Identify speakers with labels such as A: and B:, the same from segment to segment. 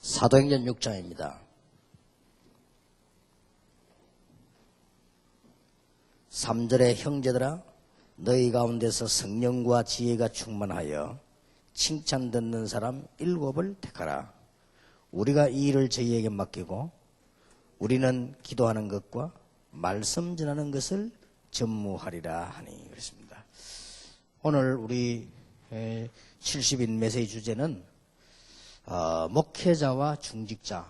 A: 사도행전 6장입니다. (3절에) 형제들아 너희 가운데서 성령과 지혜가 충만하여 칭찬 듣는 사람 7을 택하라. 우리가 이 일을 저희에게 맡기고 우리는 기도하는 것과 말씀 전하는 것을 전무하리라 하니. 그렇습니다. 오늘 우리 70인 메시지 주제는 목회자와 중직자.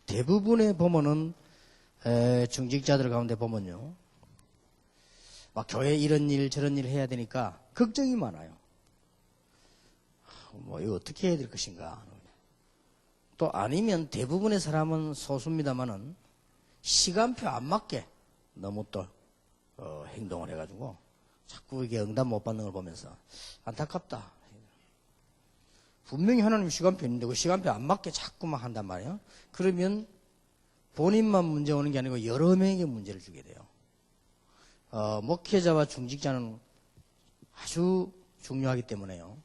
A: 대부분의 보면은 중직자들 가운데 보면요, 막 교회 이런 일 저런 일 해야 되니까 걱정이 많아요. 뭐 이거 어떻게 해야 될 것인가. 또 아니면 대부분의 사람은 소수입니다만은 시간표 안 맞게 너무 또 행동을 해가지고 자꾸 이게 응답 못 받는 걸 보면서 안타깝다. 분명히 하나님 시간표 있는데 그 시간표 안 맞게 자꾸만 한단 말이에요. 그러면 본인만 문제 오는 게 아니고 여러 명에게 문제를 주게 돼요. 목회자와 중직자는 아주 중요하기 때문에요.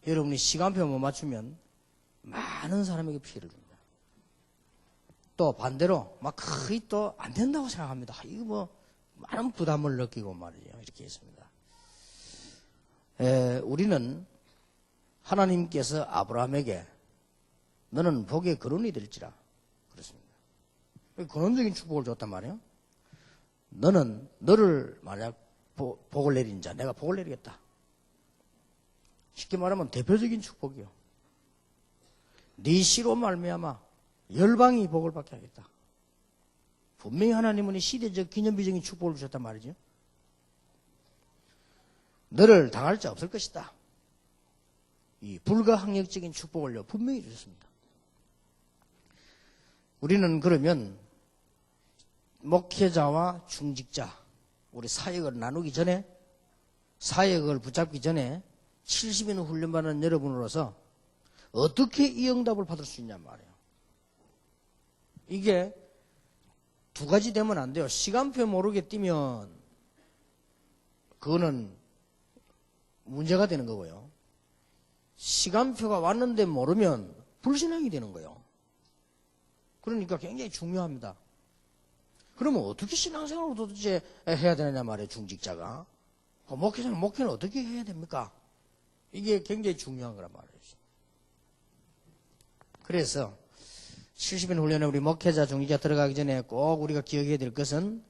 A: 여러분이 시간표 못 맞추면 많은 사람에게 피해를 줍니다. 또 반대로 막 거의 또 안 된다고 생각합니다. 이거 뭐 많은 부담을 느끼고 말이죠. 이렇게 있습니다. 우리는 하나님께서 아브라함에게 너는 복의 근원이 될지라 그렇습니다. 근원적인 축복을 줬단 말이에요. 너는 너를 만약 복을 내린 자 내가 복을 내리겠다. 쉽게 말하면 대표적인 축복이요. 네 씨로 말미암아 열방이 복을 받게 하겠다. 분명히 하나님은 시대적 기념비적인 축복을 주셨단 말이죠. 너를 당할 자 없을 것이다. 이 불가항력적인 축복을요 분명히 주셨습니다. 우리는 그러면 목회자와 중직자 우리 사역을 나누기 전에 사역을 붙잡기 전에 70인 훈련받는 여러분으로서 어떻게 이 응답을 받을 수 있냔 말이에요. 이게 두 가지 되면 안 돼요. 시간표 모르게 뛰면 그거는 문제가 되는 거고요. 시간표가 왔는데 모르면 불신앙이 되는 거예요. 그러니까 굉장히 중요합니다. 그러면 어떻게 신앙생활을 도대체 해야 되느냐 말이에요. 중직자가. 목회는 어떻게 해야 됩니까? 이게 굉장히 중요한 거란 말이에요. 그래서 70인 훈련에 우리 목회자 중직자 들어가기 전에 꼭 우리가 기억해야 될 것은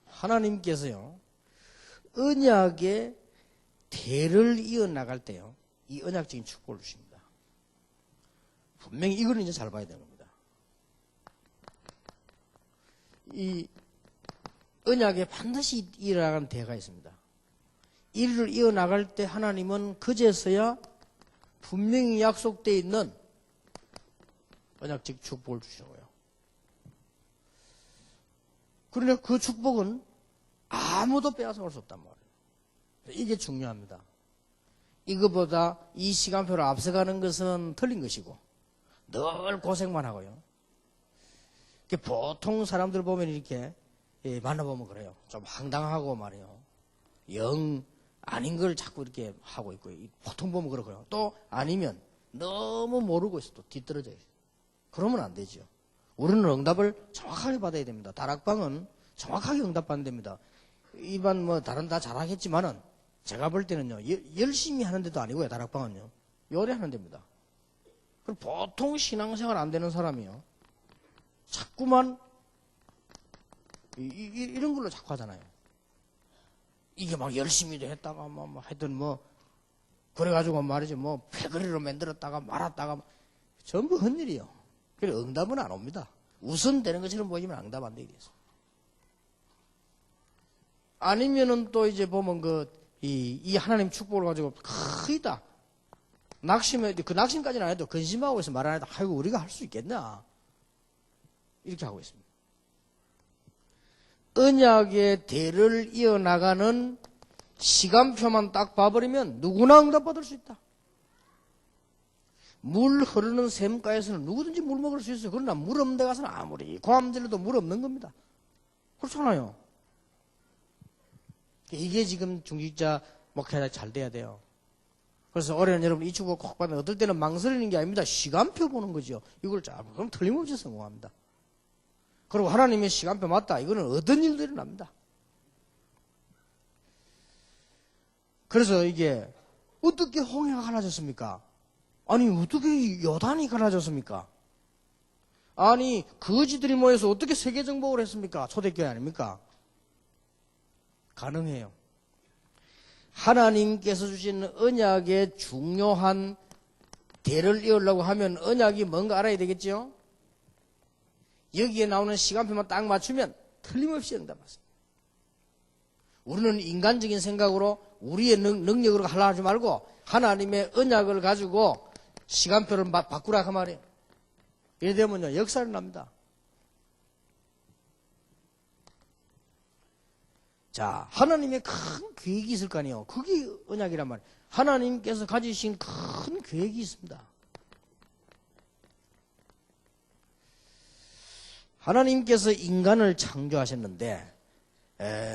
A: 하나님께서요 언약의 대를 이어나갈 때요 이 언약적인 축복을 주십니다. 분명히 이거는 이제 잘 봐야 되는 겁니다. 이 언약에 반드시 이어나가는 대가 있습니다. 이를 이어나갈 때 하나님은 그제서야 분명히 약속되어 있는 언약적 축복을 주시는 거예요. 그러나 그 축복은 아무도 빼앗아갈 수 없단 말이에요. 이게 중요합니다. 이거보다 이 시간표를 앞서가는 것은 틀린 것이고 늘 고생만 하고요. 보통 사람들 보면 이렇게 만나보면 그래요. 좀 황당하고 말이에요. 영 아닌 걸 자꾸 이렇게 하고 있고 보통 보면 그렇고요. 또 아니면 너무 모르고 있어 또 뒤떨어져 있어요. 그러면 안 되죠. 우리는 응답을 정확하게 받아야 됩니다. 다락방은 정확하게 응답받는 됩니다. 일반 뭐 다른 다 잘하겠지만은 제가 볼 때는요 열심히 하는 데도 아니고요. 다락방은요 요리하는 데입니다. 그럼 보통 신앙생활 안 되는 사람이요 자꾸만 이런 걸로 자꾸 하잖아요. 이게 막 열심히도 했다가 뭐 하여튼 뭐 그래가지고 말이죠 뭐 패거리로 만들었다가 말았다가 전부 헛일이요. 그래 응답은 안 옵니다. 우선 되는 것처럼 보이면 응답 안 되게 돼서. 아니면은 또 이제 보면 이 하나님 축복을 가지고 거의 다 낙심해 그 낙심까지는 안 해도 근심하고 있어 말 안 해도 아이고 우리가 할 수 있겠나 이렇게 하고 있습니다. 언약의 대를 이어나가는 시간표만 딱 봐버리면 누구나 응답받을 수 있다. 물 흐르는 샘가에서는 누구든지 물 먹을 수 있어요. 그러나 물 없는 데 가서는 아무리 고함질러도 물 없는 겁니다. 그렇잖아요. 이게 지금 중직자 목회자 잘 돼야 돼요. 그래서 올해는 여러분 이 축복 꼭 받는, 어떨 때는 망설이는 게 아닙니다. 시간표 보는 거죠. 이걸 잘, 그럼 틀림없이 성공합니다. 그리고 하나님의 시간표 맞다. 이거는 어떤 일도 일어납니다. 그래서 이게 어떻게 홍해가 갈라졌습니까? 아니 어떻게 요단이 갈라졌습니까? 아니 거지들이 모여서 어떻게 세계 정복을 했습니까? 초대교회 아닙니까? 가능해요. 하나님께서 주신 언약의 중요한 대를 이으려고 하면 언약이 뭔가 알아야 되겠죠? 여기에 나오는 시간표만 딱 맞추면 틀림없이 응답받습니다. 우리는 인간적인 생각으로 우리의 능력으로 하려 하지 말고 하나님의 언약을 가지고 시간표를 바꾸라 그 말이에요. 이래 되면요 역사를 납니다. 자, 하나님의 큰 계획이 있을 거 아니에요. 그게 언약이란 말이에요. 하나님께서 가지신 큰 계획이 있습니다. 하나님께서 인간을 창조하셨는데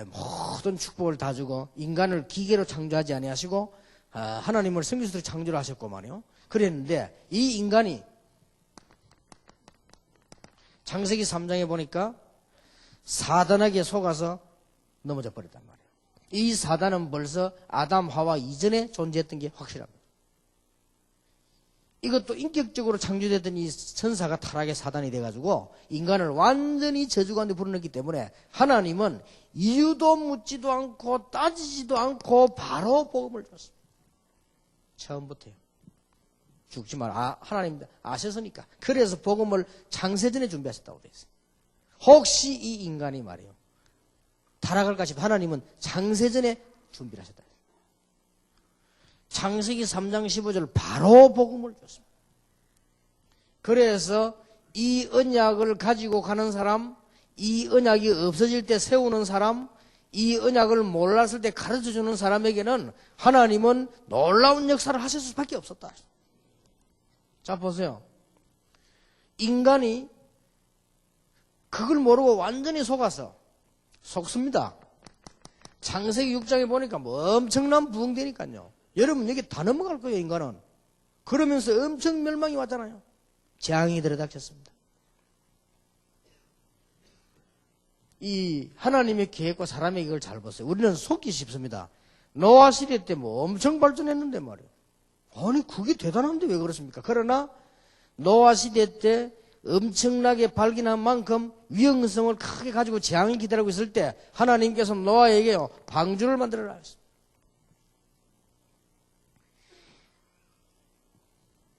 A: 모든 축복을 다 주고 인간을 기계로 창조하지 아니하시고 하나님을 성기스로 창조를 하셨고 말이에요. 그랬는데 이 인간이 창세기 3장에 보니까 사단에게 속아서 넘어져 버렸단 말이에요. 이 사단은 벌써 아담 하와 이전에 존재했던 게 확실합니다. 이것도 인격적으로 창조됐던 이 천사가 타락의 사단이 돼가지고 인간을 완전히 저주 가운데 불어넣기 때문에 하나님은 이유도 묻지도 않고 따지지도 않고 바로 복음을 줬습니다. 처음부터요. 죽지 마라. 하나님 아셨으니까. 그래서 복음을 창세전에 준비하셨다고 되어 있어요. 혹시 이 인간이 말이에요. 타락할까 싶어 하나님은 창세전에 준비를 하셨다. 창세기 3장 15절 바로 복음을 줬습니다. 그래서 이 언약을 가지고 가는 사람, 이 언약이 없어질 때 세우는 사람, 이 언약을 몰랐을 때 가르쳐주는 사람에게는 하나님은 놀라운 역사를 하실 수밖에 없었다. 자 보세요. 인간이 그걸 모르고 완전히 속아서 속습니다. 창세기 6장에 보니까 뭐 엄청난 부흥되니까요. 여러분 여기 다 넘어갈 거예요. 인간은. 그러면서 엄청 멸망이 왔잖아요. 재앙이 들어닥쳤습니다. 이 하나님의 계획과 사람의 계획을 잘 보세요. 우리는 속기 쉽습니다. 노아 시대 때 뭐 엄청 발전했는데 말이에요. 아니 그게 대단한데 왜 그렇습니까? 그러나 노아 시대 때 엄청나게 발견한 만큼 위험성을 크게 가지고 재앙이 기다리고 있을 때 하나님께서 노아에게요 방주를 만들어라 했습니다.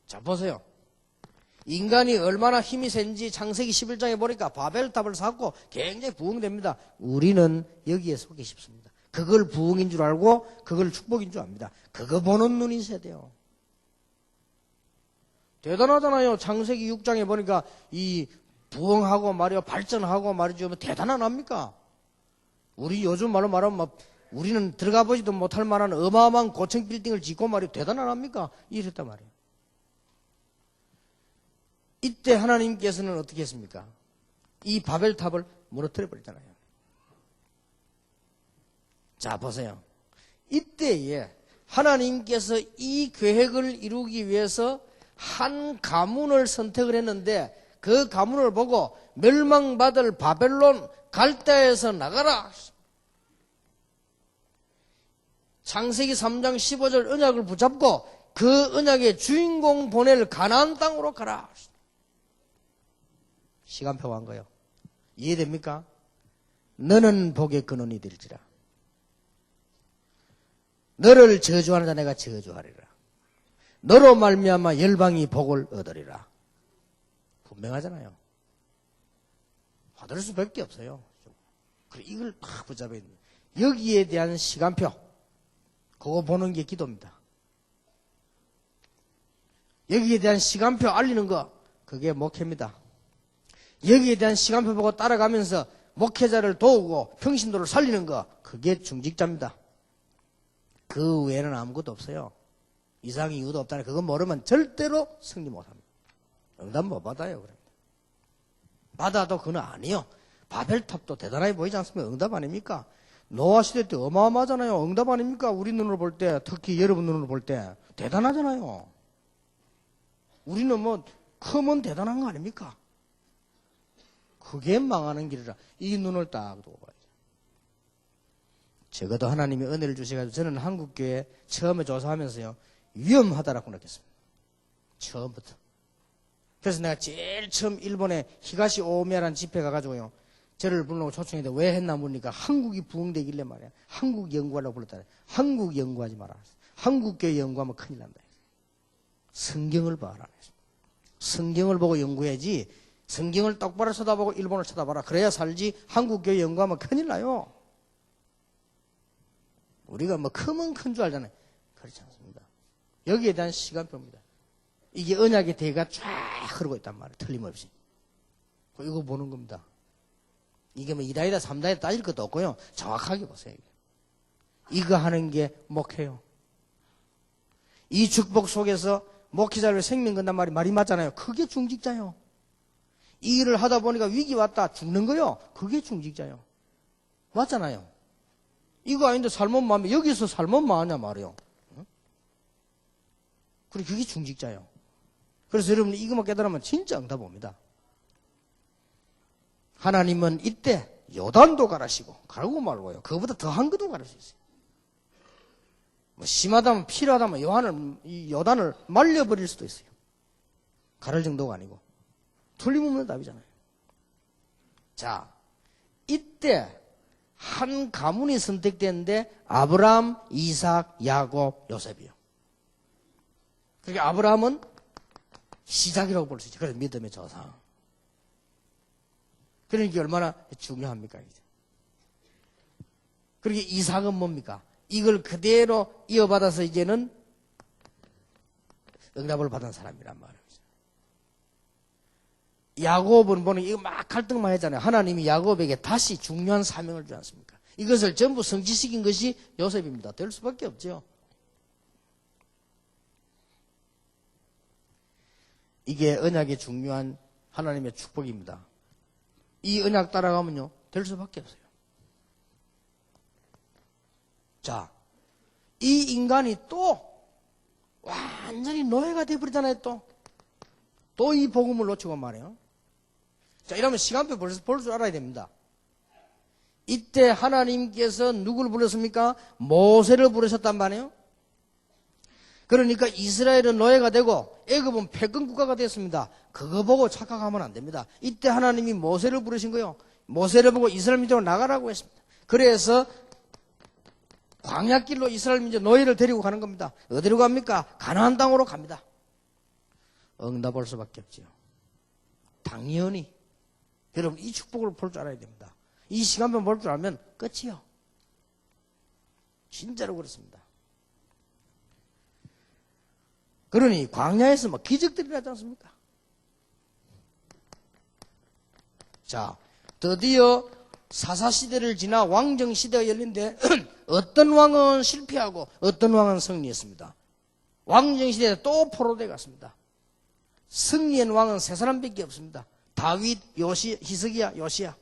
A: 자 보세요. 인간이 얼마나 힘이 센지 창세기 11장에 보니까 바벨탑을 쌓고 굉장히 부흥됩니다. 우리는 여기에 속기 쉽습니다. 그걸 부흥인 줄 알고 그걸 축복인 줄 압니다. 그거 보는 눈이 있어야 돼요. 대단하잖아요. 창세기 6장에 보니까 이 부흥하고 말이요 발전하고 말이죠. 뭐 대단한 합니까? 우리 요즘 말로 말하면 막 우리는 들어가 보지도 못할 만한 어마어마한 고층 빌딩을 짓고 말이요 대단한 합니까? 이랬단 말이에요. 이때 하나님께서는 어떻게 했습니까? 이 바벨탑을 무너뜨려 버리잖아요. 자 보세요. 이때에 하나님께서 이 계획을 이루기 위해서 한 가문을 선택을 했는데 그 가문을 보고 멸망받을 바벨론 갈대에서 나가라. 창세기 3장 15절 언약을 붙잡고 그 언약의 주인공 보낼 가나안 땅으로 가라. 시간표가 한 거예요. 이해됩니까? 너는 복의 근원이 될지라. 너를 저주하는 자 내가 저주하리라. 너로 말미암아 열방이 복을 얻으리라. 분명하잖아요. 받을 수밖에 없어요. 그래 이걸 딱 붙잡아야 됩니다. 여기에 대한 시간표 그거 보는 게 기도입니다. 여기에 대한 시간표 알리는 거 그게 목회입니다. 여기에 대한 시간표 보고 따라가면서 목회자를 도우고 평신도를 살리는 거 그게 중직자입니다. 그 외에는 아무것도 없어요. 이상 이유도 없다는 그거 모르면 절대로 승리 못합니다. 응답 못 받아요. 그러면. 받아도 그건 아니요. 바벨탑도 대단하게 보이지 않습니까? 응답 아닙니까? 노아 시대 때 어마어마하잖아요. 응답 아닙니까? 우리 눈으로 볼 때, 특히 여러분 눈으로 볼 때 대단하잖아요. 우리는 뭐 크면 대단한 거 아닙니까? 그게 망하는 길이라 이 눈을 딱 두고 봐야죠. 적어도 하나님이 은혜를 주셔가지고 저는 한국교회 처음에 조사하면서요 위험하다라고 느꼈습니다. 처음부터. 그래서 내가 제일 처음 일본에 히가시 오미야라는 집회 가가지고요 저를 부르려고 초청했는데 왜 했나 보니까 한국이 부흥되길래 말이야. 한국 연구하려고 불렀다. 한국 연구하지 마라. 한국교회 연구하면 큰일 난다. 성경을 봐라. 성경을 보고 연구해야지. 성경을 똑바로 쳐다보고 일본을 쳐다봐라. 그래야 살지. 한국교회 연구하면 큰일 나요. 우리가 뭐 크면 큰 줄 알잖아요. 그렇지 않습니다. 여기에 대한 시간표입니다. 이게 언약의 대가 쫙 흐르고 있단 말이에요. 틀림없이. 이거 보는 겁니다. 이게 뭐 2다이다 3다이다 따질 것도 없고요. 정확하게 보세요. 이거 하는 게 목회요. 이 축복 속에서 목회자를 생명 건단 말이 맞잖아요. 그게 중직자요. 이 일을 하다 보니까 위기 왔다 죽는 거요. 그게 중직자요. 맞잖아요. 이거 아닌데 살면 마음에 여기서 살면 마하냐 말이요. 응? 그래 그게 중직자요. 그래서 여러분 이것만 깨달으면 진짜 응답 옵니다. 하나님은 이때 요단도 가라시고 가르고 말고요. 그거보다 더한 것도 가를 수 있어요. 뭐 심하다면 필요하다면 요단을 말려버릴 수도 있어요. 가를 정도가 아니고 틀림없는 답이잖아요. 자, 이때 한 가문이 선택되는데 아브라함, 이삭, 야곱, 요셉이요. 그러니까 아브라함은 시작이라고 볼 수 있죠. 그래서 믿음의 조상. 그러니까 얼마나 중요합니까? 이제. 그러니까 이삭은 뭡니까? 이걸 그대로 이어받아서 이제는 응답을 받은 사람이란 말이에요. 야곱은 보는 이거 막 갈등만 했잖아요. 하나님이 야곱에게 다시 중요한 사명을 주지 않습니까? 이것을 전부 성취시킨 것이 요셉입니다. 될 수밖에 없죠. 이게 언약의 중요한 하나님의 축복입니다. 이 언약 따라가면요 될 수밖에 없어요. 자, 이 인간이 또 완전히 노예가 되어버리잖아요. 또 이 복음을 놓치고 말이에요. 자, 이러면 시간표 벌써 볼 줄 알아야 됩니다. 이때 하나님께서 누구를 부르셨습니까? 모세를 부르셨단 말이에요. 그러니까 이스라엘은 노예가 되고 애굽은 패권 국가가 되었습니다. 그거 보고 착각하면 안 됩니다. 이때 하나님이 모세를 부르신 거예요. 모세를 보고 이스라엘 민족으로 나가라고 했습니다. 그래서 광야길로 이스라엘 민족 노예를 데리고 가는 겁니다. 어디로 갑니까? 가나안 땅으로 갑니다. 응답할 수밖에 없지요. 당연히 여러분 이 축복을 볼 줄 알아야 됩니다. 이 시간만 볼 줄 알면 끝이요. 진짜로 그렇습니다. 그러니 광야에서 뭐 기적들이 나지 않습니까? 자, 드디어 사사시대를 지나 왕정시대가 열린데 어떤 왕은 실패하고 어떤 왕은 승리했습니다. 왕정시대에 또 포로돼 갔습니다. 승리한 왕은 세 사람밖에 없습니다. 다윗, 히스기야, 요시야.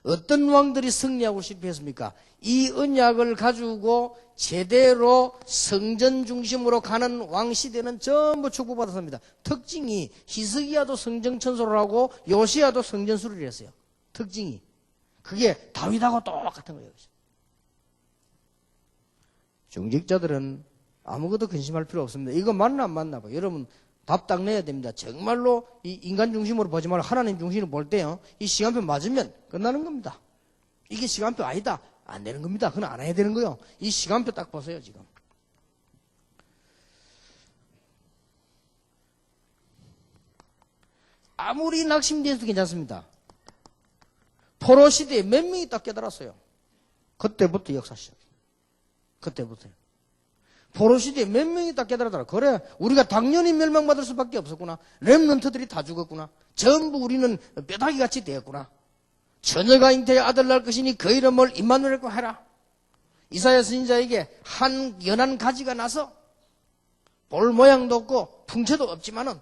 A: 어떤 왕들이 승리하고 실패했습니까? 이 언약을 가지고 제대로 성전 중심으로 가는 왕시대는 전부 축복받았습니다. 특징이 히스기야도 성전천수를 하고 요시야도 성전수를 했어요. 특징이. 그게 다윗하고 똑같은 거예요. 중직자들은 아무것도 근심할 필요 없습니다. 이거 맞나 안 맞나 봐. 여러분 답 딱 내야 됩니다. 정말로 이 인간 중심으로 보지 말고 하나님 중심으로 볼 때요. 이 시간표 맞으면 끝나는 겁니다. 이게 시간표 아니다. 안 되는 겁니다. 그건 안 해야 되는 거요. 이 시간표 딱 보세요, 지금. 아무리 낙심돼도 괜찮습니다. 포로 시대에 몇 명이 딱 깨달았어요. 그때부터 역사 시작. 그때부터요. 포로 시대에 몇 명이 딱 깨달았더라. 그래, 우리가 당연히 멸망받을 수밖에 없었구나. 렘넌트들이 다 죽었구나. 전부 우리는 뼈다귀같이 되었구나. 처녀가 잉태해 아들 낳을 것이니 그 이름을 임마누엘이라고 하라. 이사야 선지자에게 한 연한 가지가 나서 볼 모양도 없고 풍채도 없지만은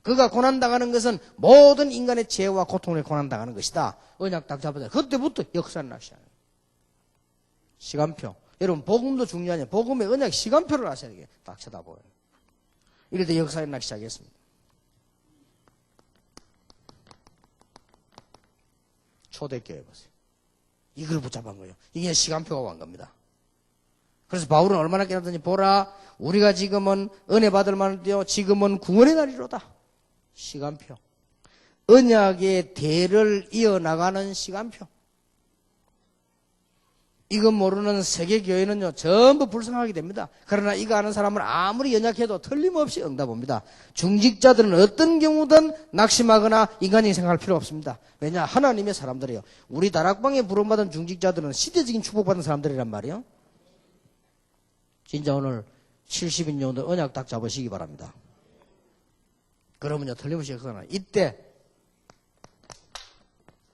A: 그가 고난당하는 것은 모든 인간의 죄와 고통에 고난당하는 것이다. 언약 딱 잡아서 그때부터 역사를 나시하는 거예요. 시간표. 여러분 복음도 중요하냐. 복음의 언약 시간표를 아셔야 되게 딱 쳐다보여요. 이럴 때 역사를 나기 시작했습니다. 초대교회 보세요. 이걸 붙잡은 거예요. 이게 시간표가 온 겁니다. 그래서 바울은 얼마나 깨닫더니 보라 우리가 지금은 은혜 받을 만한 때요 지금은 구원의 날이로다. 시간표. 언약의 대를 이어나가는 시간표. 이건 모르는 세계교회는요 전부 불쌍하게 됩니다. 그러나 이거 아는 사람은 아무리 연약해도 틀림없이 응답합니다. 중직자들은 어떤 경우든 낙심하거나 인간적인 생각할 필요 없습니다. 왜냐 하나님의 사람들이에요. 우리 다락방에 부름받은 중직자들은 시대적인 축복받은 사람들이란 말이에요. 진짜 오늘 70인 정도 언약 딱 잡으시기 바랍니다. 그러면요 틀림없이 역사나 이때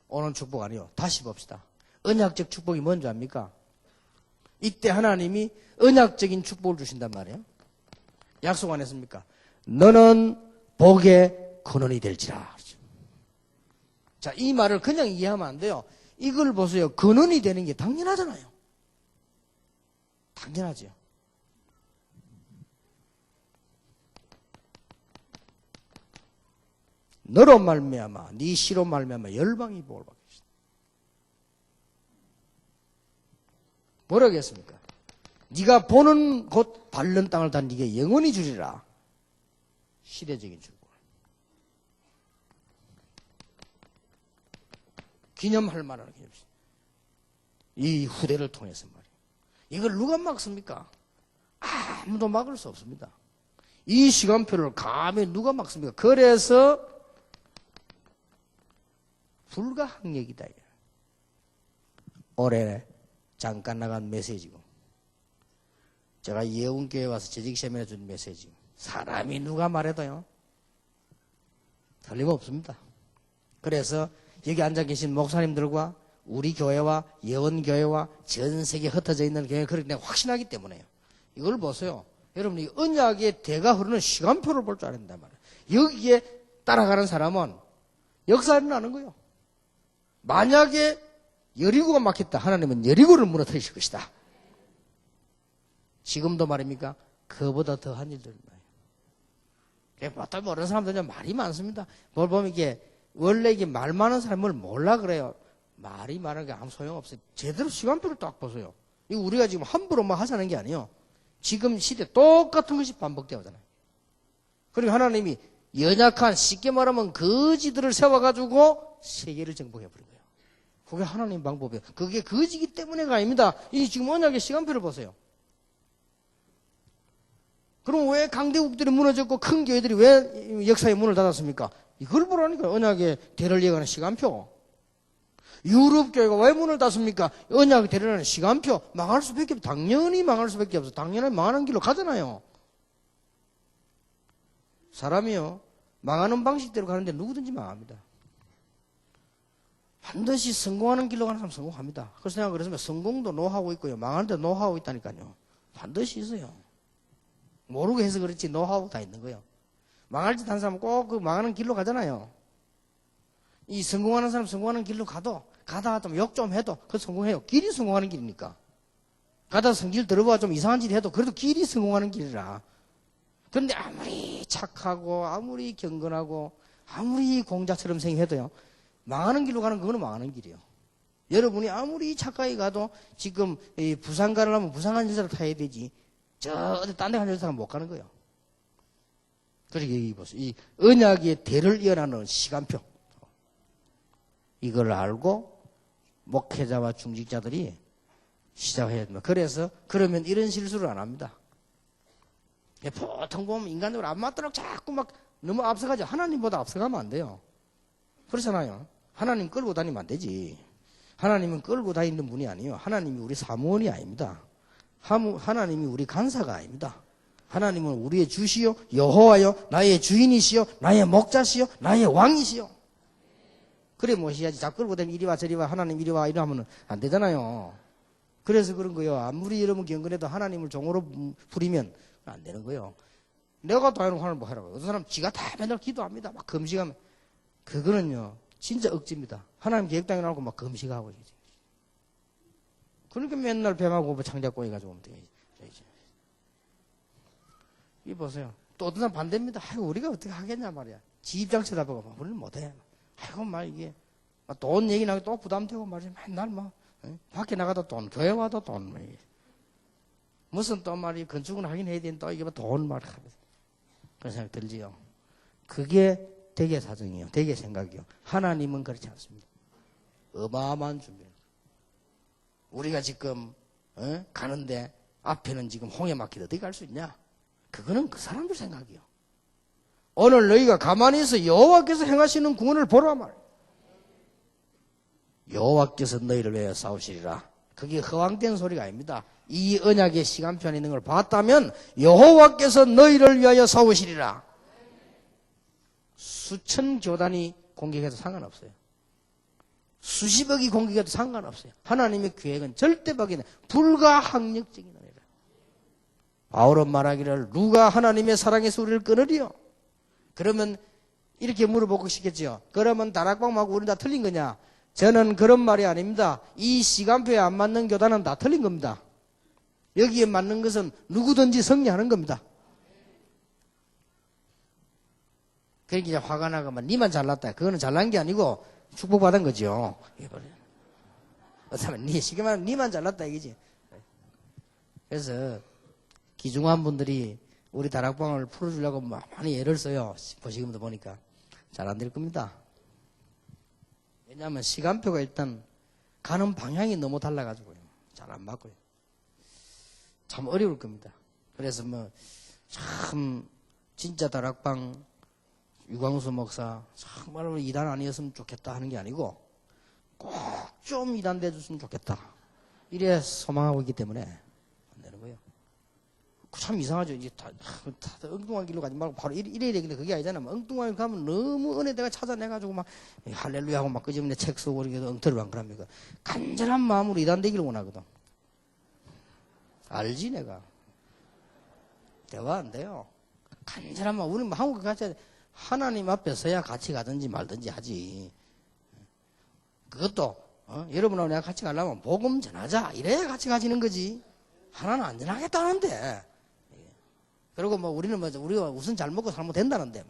A: 오는 축복 아니요. 다시 봅시다. 언약적 축복이 뭔지 압니까? 이때 하나님이 언약적인 축복을 주신단 말이에요. 약속 안 했습니까? 너는 복의 근원이 될지라. 자, 이 말을 그냥 이해하면 안 돼요. 이걸 보세요. 근원이 되는 게 당연하잖아요. 당연하죠. 너로 말미암아 네 씨로 말미암아 열방이 복을 받겠다. 뭐라고 했습니까? 네가 보는 곳 밟는 땅을 다 네게 영원히 주리라. 시대적인 축복. 기념할 만한 기념. 이 후대를 통해서 말이에요. 이걸 누가 막습니까? 아무도 막을 수 없습니다. 이 시간표를 감히 누가 막습니까? 그래서 불가항력이다. 올해 잠깐 나간 메시지고 제가 예운교회 와서 재직시험에 준 메시지 사람이 누가 말해도요 틀림없습니다. 그래서 여기 앉아 계신 목사님들과 우리 교회와 예원교회와 전 세계에 흩어져 있는 교회 그렇게 내가 확신하기 때문에요. 이걸 보세요. 여러분이 언약의 대가 흐르는 시간표를 볼 줄 알아야 된단 말이에요. 여기에 따라가는 사람은 역사는 나는 거예요. 만약에 여리고가 막혔다. 하나님은 여리고를 무너뜨리실 것이다. 지금도 말입니까? 그보다 더한 일들 말이에요. 보통 모르는 사람들은 말이 많습니다. 뭘 보면 이게 원래 이게 말 많은 사람을 몰라 그래요. 말이 많은 게 아무 소용없어요. 제대로 시간표를 딱 보세요. 이거 우리가 지금 함부로 뭐 하자는 게 아니에요. 지금 시대 똑같은 것이 반복되잖아요. 그리고 하나님이 연약한 쉽게 말하면 거지들을 세워가지고 세계를 정복해버린 거예요. 그게 하나님 방법이에요. 그게 거지기 때문에가 아닙니다. 이 지금 언약의 시간표를 보세요. 그럼 왜 강대국들이 무너졌고 큰 교회들이 왜 역사의 문을 닫았습니까? 이걸 보라니까 언약의 대를 이어가는 시간표. 유럽 교회가 왜 문을 닫습니까? 언약의 대를 시간표. 망할 수밖에 없어. 당연히 망할 수밖에 없어. 당연히 망하는 길로 가잖아요. 사람이요 망하는 방식대로 가는데 누구든지 망합니다. 반드시 성공하는 길로 가는 사람 성공합니다. 그래서 내가 그랬으면 성공도 노하우 있고요. 망하는데 노하우 있다니까요. 반드시 있어요. 모르고 해서 그렇지 노하우 다 있는 거예요. 망할 짓 한 사람은 꼭 그 망하는 길로 가잖아요. 이 성공하는 사람 성공하는 길로 가다가 좀 욕 좀 해도 그 성공해요. 길이 성공하는 길이니까. 가다가 성질 들어봐 좀 이상한 짓 해도 그래도 길이 성공하는 길이라. 그런데 아무리 착하고 아무리 경건하고 아무리 공자처럼 생각해도요. 망하는 길로 가는 그거는 망하는 길이에요. 여러분이 아무리 착하게 가도 지금 부산 가려면 부산간 열차를 타야 되지. 저 어디 딴 데 가는 열차가 못 가는 거예요. 그러니까 여기 보세요. 이 언약의 대를 이어나는 시간표. 이걸 알고 목회자와 중직자들이 시작해야 됩니다. 그래서 그러면 이런 실수를 안 합니다. 보통 보면 인간적으로 안 맞도록 자꾸 막 너무 앞서가지. 하나님보다 앞서가면 안 돼요. 그렇잖아요. 하나님 끌고 다니면 안 되지. 하나님은 끌고 다니는 분이 아니에요. 하나님이 우리 사무원이 아닙니다. 하나님이 우리 간사가 아닙니다. 하나님은 우리의 주시요 여호와요 나의 주인이시요 나의 목자시요 나의 왕이시요. 그래 모셔야지. 자꾸 끌고 다니면 이리 와 저리 와 하나님 이리 와 이러면 안 되잖아요. 그래서 그런 거요. 아무리 여러분 경건해도 하나님을 종으로 부리면 안 되는 거요. 내가 다 해놓고 하나님 뭐 하라고. 어떤 사람 지가 다 맨날 기도합니다. 막 금식하면. 그거는요, 진짜 억지입니다. 하나님 계획당해 놓고 막 금식하고. 그러니까 맨날 뱀하고 뭐 창자고 해가지고 오면 되지. 이 보세요. 또 어떤 사람 반대입니다. 아이고, 우리가 어떻게 하겠냐 말이야. 지 입장 쳐다보고 막 우리는 못해. 아이고, 막 이게 돈 얘기 나고 또 부담되고 말이야. 맨날 뭐 밖에 나가도 돈, 교회 와도 돈. 무슨 또 말이 건축은 하긴 해야 되는 또 이게 돈 말이야. 그런 생각 들지요. 그게 대개 사정이요. 대개 생각이요. 하나님은 그렇지 않습니다. 어마어마한 준비를. 우리가 지금 가는데 앞에는 지금 홍해 막히다 어떻게 갈 수 있냐? 그거는 그 사람들 생각이요. 오늘 너희가 가만히 있어 여호와께서 행하시는 구원을 보라 말이야. 여호와께서 너희를 위하여 싸우시리라. 그게 허황된 소리가 아닙니다. 이 언약의 시간표에 있는 걸 봤다면 여호와께서 너희를 위하여 싸우시리라. 수천 교단이 공격해도 상관없어요. 수십억이 공격해도 상관없어요. 하나님의 계획은 절대 바뀌는 불가항력적인 은혜라. 바울은 말하기를 누가 하나님의 사랑에서 우리를 끊으리요? 그러면 이렇게 물어보고 싶겠지요. 그러면 다락방하고 우리는 다 틀린 거냐? 저는 그런 말이 아닙니다. 이 시간표에 안 맞는 교단은 다 틀린 겁니다. 여기에 맞는 것은 누구든지 승리하는 겁니다. 그러니까 화가 나가면 니만 잘났다. 그거는 잘난 게 아니고 축복받은 거죠. 어쩌면 시계만 니만 잘났다 이거지. 그래서 기중한 분들이 우리 다락방을 풀어주려고 많이 애를 써요. 보시금도 보니까 잘 안 될 겁니다. 왜냐하면 시간표가 일단 가는 방향이 너무 달라가지고요. 잘 안 맞고요. 참 어려울 겁니다. 그래서 참 진짜 다락방 유광수 목사 정말로 이단 아니었으면 좋겠다 하는 게 아니고 꼭 좀 이단 돼줬으면 좋겠다. 이래 소망하고 있기 때문에 안 되는 거예요. 참 이상하죠. 이제 다 엉뚱한 길로 가지 말고 바로 이래야 되는데 그게 아니잖아. 엉뚱한 길 가면 너무 은혜대가 찾아내가지고 막 할렐루야 하고 막 끄집어내 책 쓰고 이렇게 엉터리로 안 그럽니까? 간절한 마음으로 이단되기를 원하거든. 알지 내가. 대화 안 돼요. 간절한 마음. 우리는 한국 같이 하나님 앞에 서야 같이 가든지 말든지 하지. 그것도 여러분하고 내가 같이 가려면 복음 전하자 이래야 같이 가지는 거지. 하나는 안 전하겠다는데. 그리고 우리는 우리가 우선 잘 먹고 살면 된다는데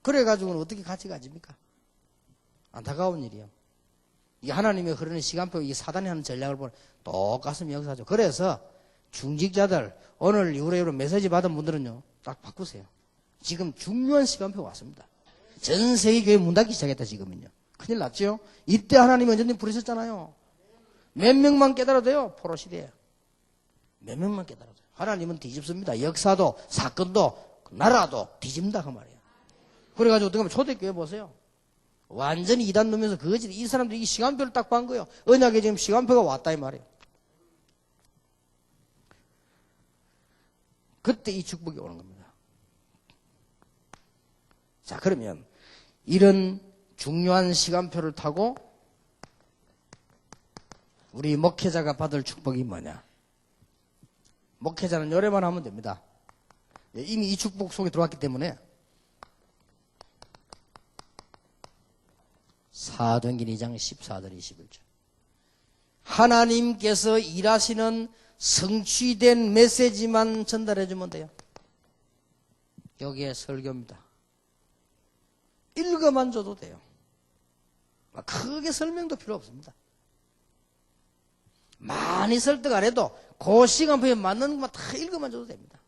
A: 그래가지고는 어떻게 같이 가집니까? 안타까운 일이요. 이게 하나님의 흐르는 시간표, 이 사단이 하는 전략을 보면 똑같은 역사죠. 그래서 중직자들 오늘 이후로 메시지 받은 분들은요 딱 바꾸세요. 지금 중요한 시간표가 왔습니다. 전 세계 교회 문 닫기 시작했다 지금은요. 큰일 났죠? 이때 하나님이 언제든지 부르셨잖아요. 몇 명만 깨달아도 돼요. 포로 시대에. 몇 명만 깨달아도 돼요. 하나님은 뒤집습니다. 역사도 사건도 나라도 뒤집는다 그 말이에요. 그래가지고 어떻게 보면 초대교회 보세요. 완전히 이단 놈에서 그거지. 이 사람들이 이 시간표를 딱 본 거예요. 언약에 지금 시간표가 왔다 이 말이에요. 그때 이 축복이 오는 겁니다. 자, 그러면 이런 중요한 시간표를 타고 우리 목회자가 받을 축복이 뭐냐? 목회자는 노래만 하면 됩니다. 이미 이 축복 속에 들어왔기 때문에 사도행전 2장 14절 21절 하나님께서 일하시는 성취된 메시지만 전달해 주면 돼요. 여기에 설교입니다. 읽어만 줘도 돼요. 크게 설명도 필요 없습니다. 많이 설득 안 해도 그 시간표에 맞는 것만 다 읽어만 줘도 됩니다.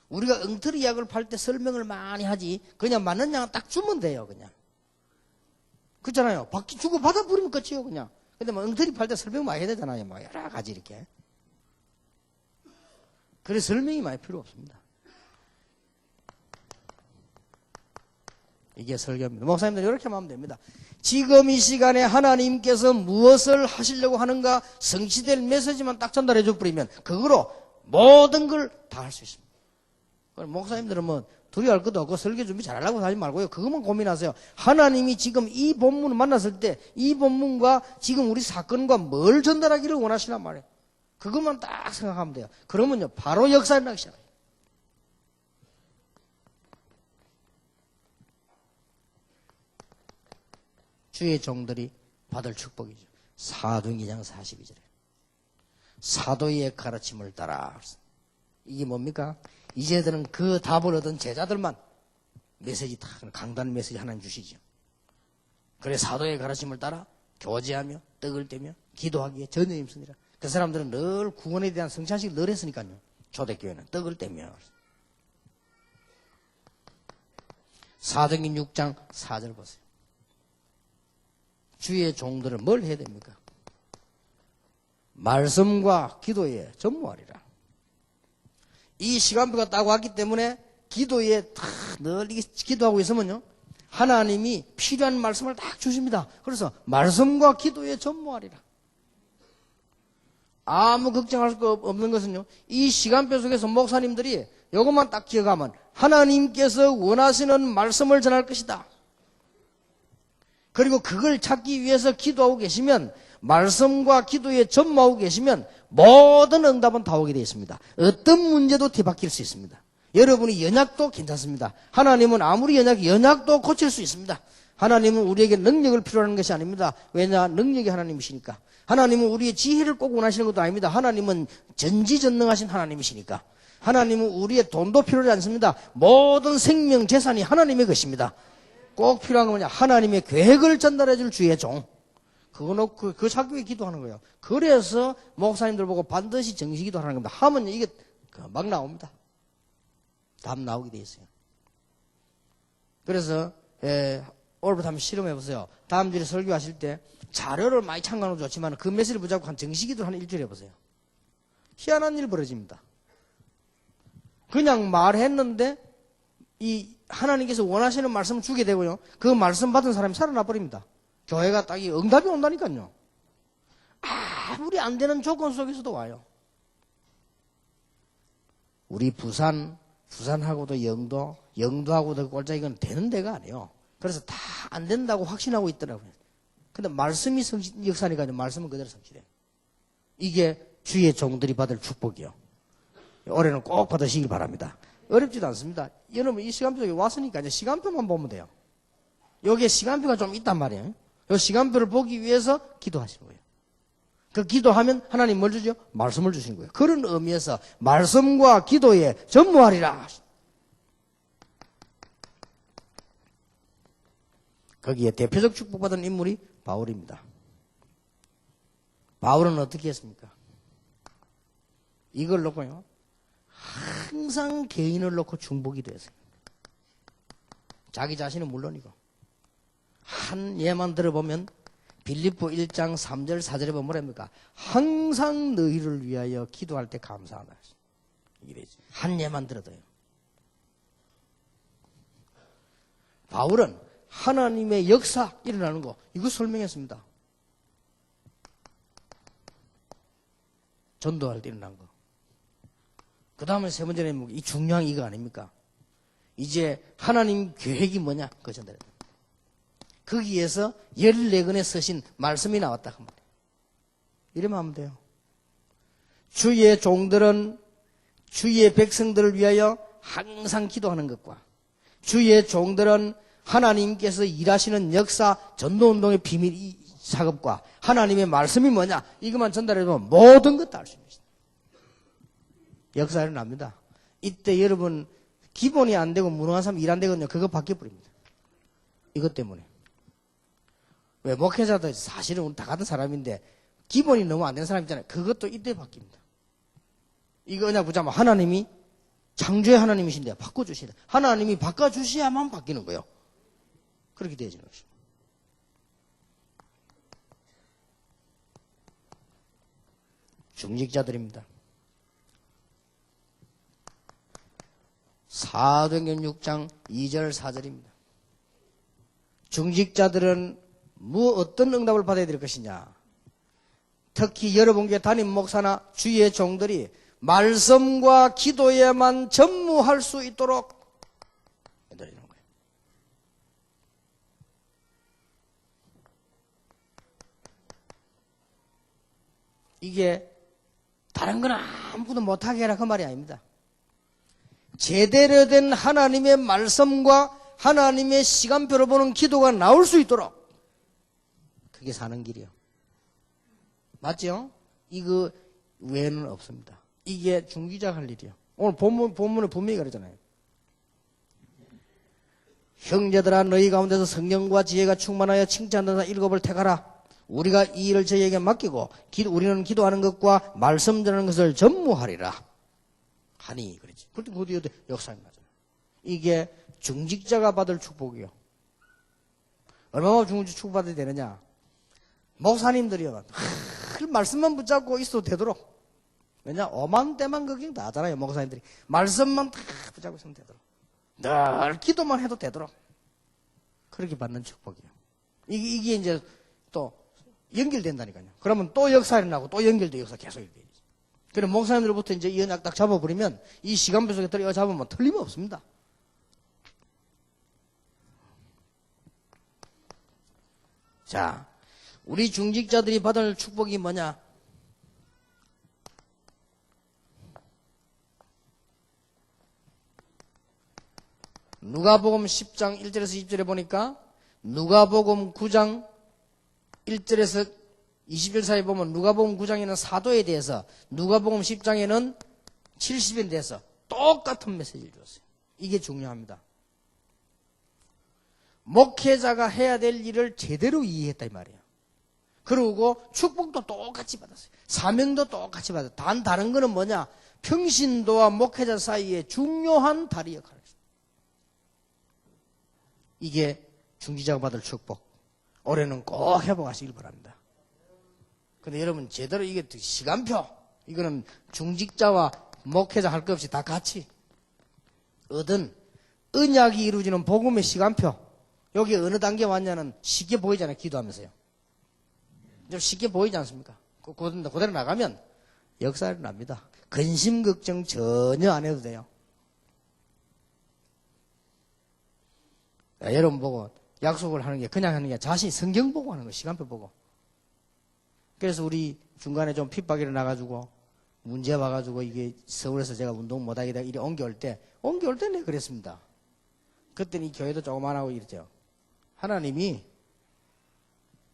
A: 우리가 엉터리 약을 팔 때 설명을 많이 하지 그냥 맞는 양은 딱 주면 돼요. 그냥 그렇잖아요. 주고 받아버리면 끝이에요. 그냥. 근데 엉터리 팔 때 설명 많이 해야 되잖아요. 여러 가지 이렇게. 그래서 설명이 많이 필요 없습니다. 이게 설교입니다. 목사님들 이렇게 하면 됩니다. 지금 이 시간에 하나님께서 무엇을 하시려고 하는가 성취될 메시지만 딱 전달해 줘버리면 그거로 모든 걸 다 할 수 있습니다. 목사님들은 두려워할 것도 없고 설교 준비 잘하려고 하지 말고요. 그것만 고민하세요. 하나님이 지금 이 본문을 만났을 때 이 본문과 지금 우리 사건과 뭘 전달하기를 원하시란 말이에요. 그것만 딱 생각하면 돼요. 그러면요 바로 역사에 나기 시작해요. 주의 종들이 받을 축복이죠. 사도행전 2장 42절에 사도의 가르침을 따라. 이게 뭡니까? 이제들은 그 답을 얻은 제자들만 메시지 다 강단 메시지 하나님 주시죠. 그래 사도의 가르침을 따라 교제하며 떡을 떼며 기도하기에 전혀 힘쓰니라. 그 사람들은 늘 구원에 대한 성찬식을 늘 했으니까요. 초대교회는 떡을 떼며. 사도행전 6장 4절 보세요. 주의 종들은 뭘 해야 됩니까? 말씀과 기도에 전무하리라. 이 시간표가 딱 왔기 때문에 기도에 늘 기도하고 있으면요 하나님이 필요한 말씀을 딱 주십니다. 그래서 말씀과 기도에 전무하리라. 아무 걱정할 거 없는 것은요 이 시간표 속에서 목사님들이 이것만 딱 기억하면 하나님께서 원하시는 말씀을 전할 것이다. 그리고 그걸 찾기 위해서 기도하고 계시면 말씀과 기도에 전무하고 계시면 모든 응답은 다 오게 되어 있습니다. 어떤 문제도 뒤바뀔 수 있습니다. 여러분이 연약도 괜찮습니다. 하나님은 아무리 연약도 고칠 수 있습니다. 하나님은 우리에게 능력을 필요로 하는 것이 아닙니다. 왜냐? 능력이 하나님이시니까. 하나님은 우리의 지혜를 꼭 원하시는 것도 아닙니다. 하나님은 전지전능하신 하나님이시니까. 하나님은 우리의 돈도 필요하지 않습니다. 모든 생명 재산이 하나님의 것입니다. 꼭 필요한 건 뭐냐? 하나님의 계획을 전달해 줄 주의 종. 그거 놓고 그 찾기 위해 기도하는 거예요. 그래서 목사님들 보고 반드시 정식 기도하는 겁니다. 하면 이게 막 나옵니다. 답 나오게 돼 있어요. 그래서 오늘부터 한번 실험해 보세요. 다음 주에 설교하실 때 자료를 많이 참고하는 건 좋지만 그 메시지를 붙잡고 한 정식 기도를 한 일주일 해보세요. 희한한 일 벌어집니다. 그냥 말했는데 이 하나님께서 원하시는 말씀을 주게 되고요. 그 말씀 받은 사람이 살아나 버립니다. 교회가 딱 응답이 온다니까요. 아무리 안 되는 조건 속에서도 와요. 우리 부산하고도 영도하고도 꼴짝 이건 되는 데가 아니에요. 그래서 다 안 된다고 확신하고 있더라고요. 근데 말씀이 역사니까요. 말씀은 그대로 성취돼요. 이게 주의 종들이 받을 축복이요. 올해는 꼭 받으시기 바랍니다. 어렵지도 않습니다. 여러분 이 시간표 속에 왔으니까 이제 시간표만 보면 돼요. 여기에 시간표가 좀 있단 말이에요. 이 시간표를 보기 위해서 기도하시는 거예요. 그 기도하면 하나님 뭘 주죠? 말씀을 주시는 거예요. 그런 의미에서 말씀과 기도에 전무하리라. 거기에 대표적 축복받은 인물이 바울입니다. 바울은 어떻게 했습니까? 이걸 놓고요. 항상 개인을 놓고 중보기도 했어요. 자기 자신은 물론이고. 한 예만 들어보면 빌립보 1장 3절 4절에 보면 뭐랍니까? 항상 너희를 위하여 기도할 때 감사하다. 이게 되지. 한 예만 들어도요. 바울은 하나님의 역사 일어나는 거 이거 설명했습니다. 전도할 때 일어난 거. 그 다음에 세 번째는 이 중요한 이거 아닙니까? 이제 하나님 계획이 뭐냐? 그거 전달해요. 거기에서 14권에 쓰신 말씀이 나왔다. 그 말이에요. 이러면 하면 돼요. 주의 종들은 주의 백성들을 위하여 항상 기도하는 것과 주의 종들은 하나님께서 일하시는 역사 전도운동의 비밀 작업과 하나님의 말씀이 뭐냐 이것만 전달해주면 모든 것 다 알 수 있는 것입니다. 역사가 일어납니다. 이때 여러분 기본이 안 되고 무능한 사람 일 안 되거든요. 그거 바뀌어버립니다. 이것 때문에. 왜 목회자도 사실은 우리 다 같은 사람인데 기본이 너무 안 되는 사람 있잖아요. 그것도 이때 바뀝니다. 이거 그냥 보자면 하나님이 창조의 하나님이신데 바꿔주시다. 하나님이 바꿔주셔야만 바뀌는 거예요. 그렇게 되어지는 것입니다. 중직자들입니다. 사도행전 6장 2절 4절입니다. 중직자들은 어떤 응답을 받아야 될 것이냐. 특히 여러분 교회 담임 목사나 주의 종들이 말씀과 기도에만 전무할 수 있도록 이게 다른 건 아무것도 못하게 해라 그 말이 아닙니다. 제대로 된 하나님의 말씀과 하나님의 시간표를 보는 기도가 나올 수 있도록 그게 사는 길이요. 맞죠? 이거 외에는 없습니다. 이게 중기자 할 일이요. 오늘 본문에 분명히 그러잖아요. 형제들아 너희 가운데서 성령과 지혜가 충만하여 칭찬하는 자 7을 택하라. 우리가 이 일을 저희에게 맡기고 우리는 기도하는 것과 말씀 전하는 것을 전무하리라. 하니 그렇지. 그때 그 뒤에 역사에 나잖아요. 이게 중직자가 받을 축복이요. 얼마나 중직자 축복받아야 되느냐. 목사님들이요. 말씀만 붙잡고 있어도 되도록. 왜냐? 오만 때만 걱정 다 하잖아요. 목사님들이. 말씀만 다 붙잡고 있으면 되도록. 늘 기도만 해도 되도록. 그렇게 받는 축복이에요. 이게 이제 또 연결된다니까요. 그러면 또 역사 일어나고 또 연결돼 역사 계속 일어나요. 그럼 목사님들부터 이제 이 언약 딱 잡아버리면 이 시간표 속에 들어 잡으면 틀림없습니다. 자, 우리 중직자들이 받을 축복이 뭐냐? 누가복음 10장 1절에서 20절에 보니까 누가복음 9장 1절에서 20절 사이에 보면 누가복음 9장에는 사도에 대해서 누가복음 10장에는 70인에 대해서 똑같은 메시지를 줬어요. 이게 중요합니다. 목회자가 해야 될 일을 제대로 이해했다 이 말이에요. 그리고 축복도 똑같이 받았어요. 사명도 똑같이 받았어요. 단 다른 거는 뭐냐? 평신도와 목회자 사이에 중요한 다리 역할을 했어요. 이게 중지자가 받을 축복. 올해는 꼭 회복하시길 바랍니다. 근데 여러분 제대로 이게 시간표 이거는 중직자와 목회자 할 것 없이 다 같이 얻은 언약이 이루어지는 복음의 시간표. 여기 어느 단계 왔냐는 쉽게 보이잖아요. 기도하면서요. 좀 쉽게 보이지 않습니까? 그대로 나가면 역사를 납니다. 근심 걱정 전혀 안 해도 돼요. 자, 여러분 보고 약속을 하는 게 그냥 하는 게 자신이 성경 보고 하는 거예요. 시간표 보고. 그래서 우리 중간에 좀 핍박이 일어나가지고 문제 와가지고 이게 서울에서 제가 운동 못하게 이리 옮겨올 때 내 그랬습니다. 그때는 이 교회도 조그만하고 이랬죠. 하나님이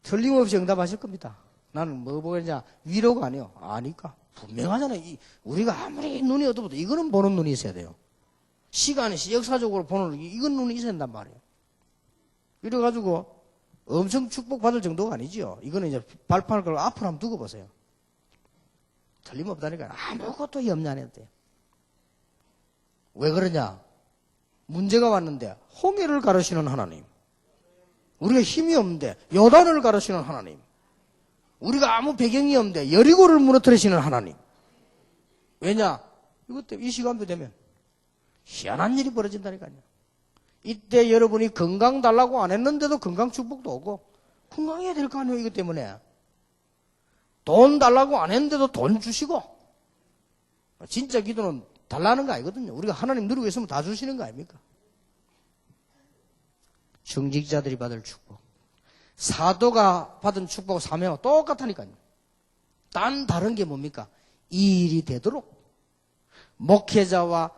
A: 틀림없이 응답하실 겁니다. 나는 뭐 보겠냐? 위로가 아니요. 아니까. 분명하잖아요. 우리가 아무리 눈이 어두워도 이거는 보는 눈이 있어야 돼요. 시간이 역사적으로 보는 이건 눈이 있어야 된단 말이에요. 이래가지고 엄청 축복받을 정도가 아니지요. 이거는 이제 발판을 걸고 앞으로 한번 두고 보세요. 틀림없다니까 아무것도 염려 안 해도 돼요. 왜 그러냐? 문제가 왔는데 홍해를 가르시는 하나님. 우리가 힘이 없는데 요단을 가르시는 하나님. 우리가 아무 배경이 없는데 여리고를 무너뜨리시는 하나님. 왜냐? 이것 때문에 이 시간도 되면 희한한 일이 벌어진다니까요. 이때 여러분이 건강 달라고 안 했는데도 건강 축복도 오고 건강해야 될 거 아니에요. 이것 때문에 돈 달라고 안 했는데도 돈 주시고. 진짜 기도는 달라는 거 아니거든요. 우리가 하나님 누리고 있으면 다 주시는 거 아닙니까? 중직자들이 받을 축복, 사도가 받은 축복 사명하고 똑같다니까요. 단 다른 게 뭡니까? 이 일이 되도록 목회자와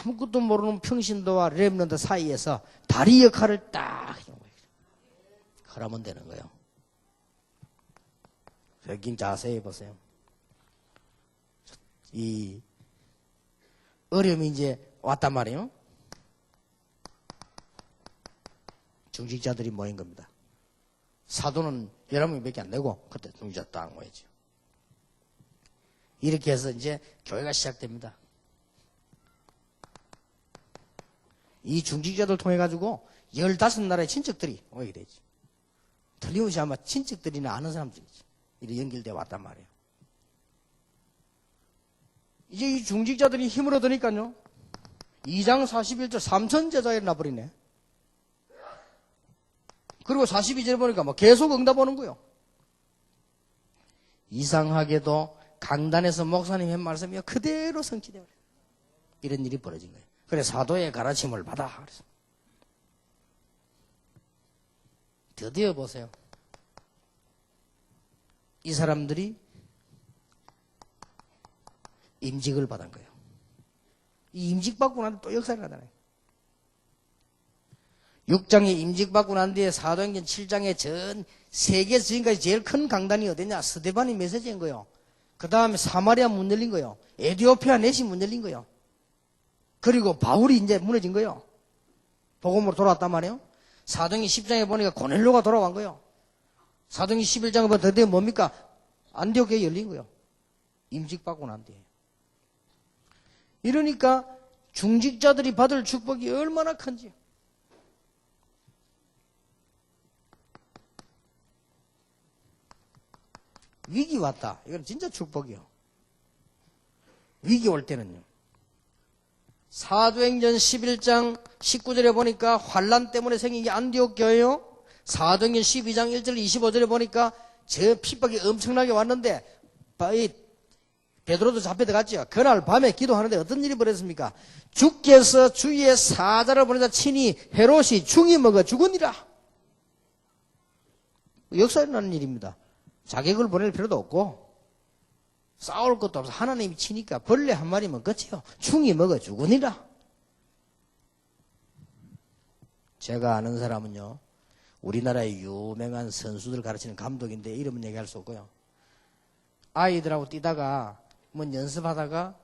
A: 아무것도 모르는 평신도와 렘넌트 사이에서 다리 역할을 딱 해주는 거예요. 그러면 되는 거예요. 여긴 자세히 보세요. 이 어려움이 이제 왔단 말이에요. 중직자들이 모인 겁니다. 사도는 11명밖에 안 되고 그때 중직자 딱 모였죠. 이렇게 해서 이제 교회가 시작됩니다. 이 중직자들 통해 가지고 15나라의 친척들이 오게 되죠. 틀림없이 아마 친척들이나 아는 사람들이지. 이렇게 연결되어 왔단 말이에요. 이제 이 중직자들이 힘을 얻으니까요. 2장 41절 3천 제자가 일어나버리네. 그리고 42절에 보니까 뭐 계속 응답 오는 거예요. 이상하게도 강단에서 목사님이 한 말씀이 그대로 성취되어 버려요. 이런 일이 벌어진 거예요. 그래 사도의 가르침을 받아. 그래서 드디어 보세요. 이 사람들이 임직을 받은 거예요. 이 임직받고 난 뒤에 또 역사를 하잖아요. 6장에 임직받고 난 뒤에 사도행전 7장에 전 세계에서 지금까지 제일 큰 강단이 어디냐? 스데반이 메시지인 거예요. 그 다음에 사마리아 문 열린 거예요. 에티오피아 넷이 문 열린 거예요. 그리고 바울이 이제 무너진 거예요. 복음으로 돌아왔단 말이에요. 사도행전 10장에 보니까 고넬료가 돌아온 거예요. 사도행전 11장에 보면 드디어 뭡니까? 안디옥에 열린 거예요. 임직받고 난 뒤에. 이러니까 중직자들이 받을 축복이 얼마나 큰지. 위기 왔다. 이건 진짜 축복이요. 위기 올 때는요. 사도행전 11장 19절에 보니까 환란 때문에 생긴 게 안디옥 교회요. 사도행전 12장 1절 25절에 보니까 저 핍박이 엄청나게 왔는데 베드로도 잡혀 들어갔죠. 그날 밤에 기도하는데 어떤 일이 벌어졌습니까? 주께서 주의 사자를 보내자 친히 헤롯이 충이 먹어 죽으니라. 역사에 일어나는 일입니다. 자객을 보낼 필요도 없고 싸울 것도 없어. 하나님이 치니까 벌레 한 마리면 끝이요. 충이 먹어 죽으니라. 제가 아는 사람은요, 우리나라의 유명한 선수들 가르치는 감독인데 이름은 얘기할 수 없고요. 아이들하고 뛰다가 뭐 연습하다가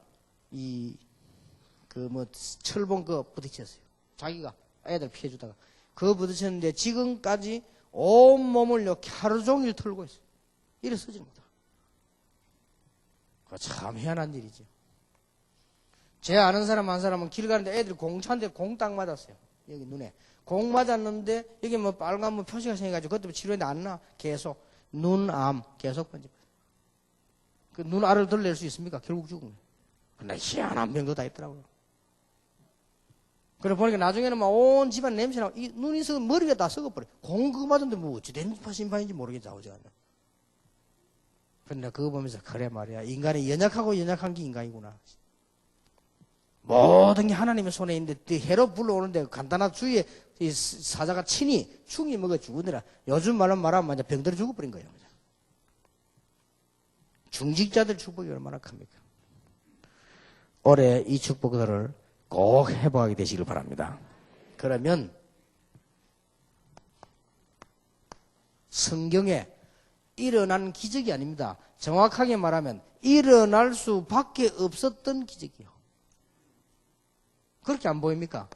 A: 철봉 부딪혔어요. 자기가 애들 피해주다가 그거 부딪혔는데 지금까지 온 몸을 이렇게 하루 종일 털고 있어요. 일어서지 못하고. 참 희한한 일이죠. 제 아는 사람 한 사람은 길 가는데 애들이 공차인데 공 딱 맞았어요. 여기 눈에. 공 맞았는데 여기 뭐 빨간 뭐 표시가 생겨가지고 그것도 치료했는데 안 나. 계속 눈암 계속 번집니다. 그 눈알을 덜낼 수 있습니까? 결국 죽은 거예요. 근데 희한한 병도 다 있더라고요. 그래 보니까 나중에는 막 온 집안 냄새나고 이 눈이 썩어 머리가 다 썩어버려. 공 그거 맞았는데 뭐 어찌 된 심판인지 모르겠다. 어제가. 근데 그거 보면서 그래 말이야. 인간이 연약하고 연약한 게 인간이구나. 모든 게 하나님의 손에 있는데 헤롯 불러오는데 간단한 주위에 이 사자가 친히 충이 먹어 죽으더라. 요즘 말로 말하면 병들어 죽어버린 거예요. 중직자들 축복이 얼마나 큽니까? 올해 이 축복들을 꼭 회복하게 되시길 바랍니다. 그러면 성경에 일어난 기적이 아닙니다. 정확하게 말하면 일어날 수밖에 없었던 기적이요. 그렇게 안 보입니까?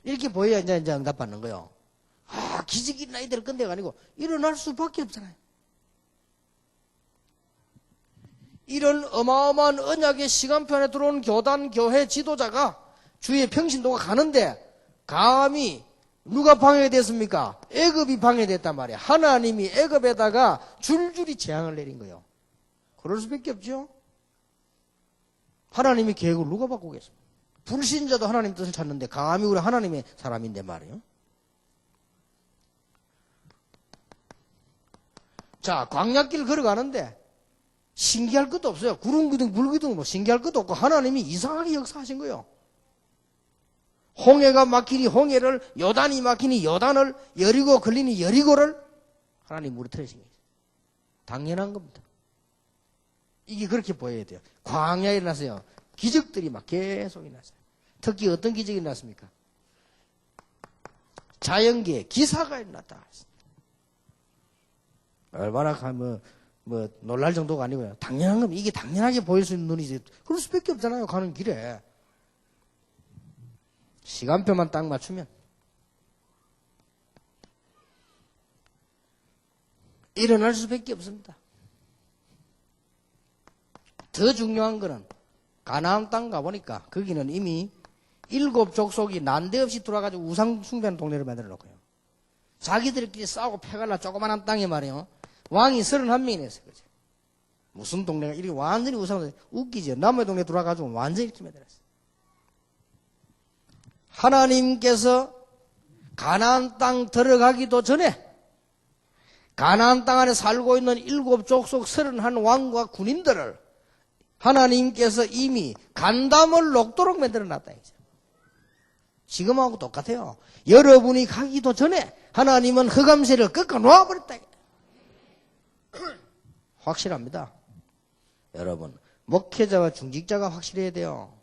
A: 이렇게 보여야 이제 응답받는 거예요. 기적이 일어나 이대로 끝내가 아니고 일어날 수밖에 없잖아요. 이런 어마어마한 언약의 시간편에 들어온 교단, 교회 지도자가 주의 평신도가 가는데 감히 누가 방해됐습니까? 애굽이 방해됐단 말이야. 하나님이 애굽에다가 줄줄이 재앙을 내린 거예요. 그럴 수밖에 없죠. 하나님이 계획을 누가 바꾸겠습니까? 불신자도 하나님 뜻을 찾는데 감히 우리 하나님의 사람인데 말이에요. 자, 광야길 걸어가는데 신기할 것도 없어요. 구름 기둥, 불 기둥 뭐 신기할 것도 없고 하나님이 이상하게 역사하신 거예요. 홍해가 막히니 홍해를, 요단이 막히니 요단을, 여리고 걸리니 여리고를 하나님 무너뜨리신 거예요. 당연한 겁니다. 이게 그렇게 보여야 돼요. 광야에 일어났어요. 기적들이 막 계속 일어났어요. 특히 어떤 기적이 일어났습니까? 자연계에 기사가 일어났다. 얼마나 놀랄 정도가 아니고요. 당연한 겁니다. 이게 당연하게 보일 수 있는 눈이지. 그럴 수밖에 없잖아요. 가는 길에. 시간표만 딱 맞추면. 일어날 수밖에 없습니다. 더 중요한 거는 가나안 땅 가보니까 거기는 이미 7 족속이 난데없이 돌아가지고 우상 숭배하는 동네를 만들어 놓고요. 자기들끼리 싸우고 패갈라 조그만한 땅에 말이에요. 왕이 31명이 냈어요. 그죠? 무슨 동네가 이렇게 완전히 우상, 웃기죠. 남의 동네 돌아가지고 완전히 이렇게 만들었어요. 하나님께서 가나안 땅 들어가기도 전에 가나안 땅 안에 살고 있는 7 족속 31 왕과 군인들을 하나님께서 이미 간담을 녹도록 만들어놨다. 지금하고 똑같아요. 여러분이 가기도 전에 하나님은 흑암세를 꺾어 놓아버렸다. 확실합니다. 여러분, 목회자와 중직자가 확실해야 돼요.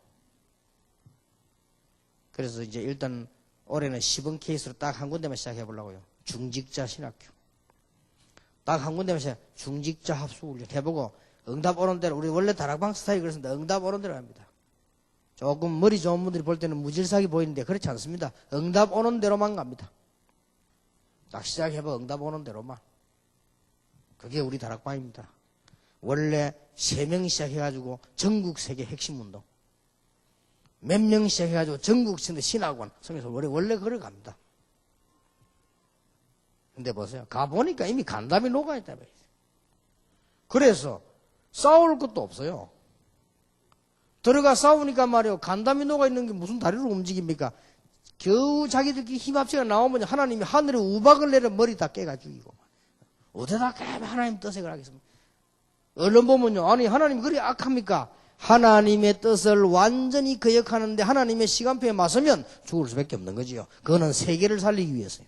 A: 그래서 이제 일단 올해는 시범 케이스로 딱 한 군데만 시작해 보려고요. 중직자 신학교. 딱 한 군데만 중직자 합숙훈련 해보고 응답 오는 대로, 우리 원래 다락방 스타일 그렇습니다. 응답 오는 대로 합니다. 조금 머리 좋은 분들이 볼 때는 무질서하게 보이는데 그렇지 않습니다. 응답 오는 대로만 갑니다. 딱 시작해봐. 응답 오는 대로만. 그게 우리 다락방입니다. 원래 3명 시작해가지고 전국 세계 핵심 운동. 몇 명 시작해가지고 전국 신학원. 성에서 원래 걸어갑니다. 근데 보세요. 가보니까 이미 간담이 녹아있다. 그래서 싸울 것도 없어요. 들어가 싸우니까 말이에요. 간담이 녹아있는 게 무슨 다리로 움직입니까? 겨우 자기들끼리 힘합치가 나오면 하나님이 하늘에 우박을 내려 머리 다 깨가 죽이고. 어디다 깨면 하나님 뜻을 하겠습니까? 얼른 보면요. 아니, 하나님 그리 악합니까? 하나님의 뜻을 완전히 거역하는데 하나님의 시간표에 맞으면 죽을 수밖에 없는 거지요. 그거는 세계를 살리기 위해서요.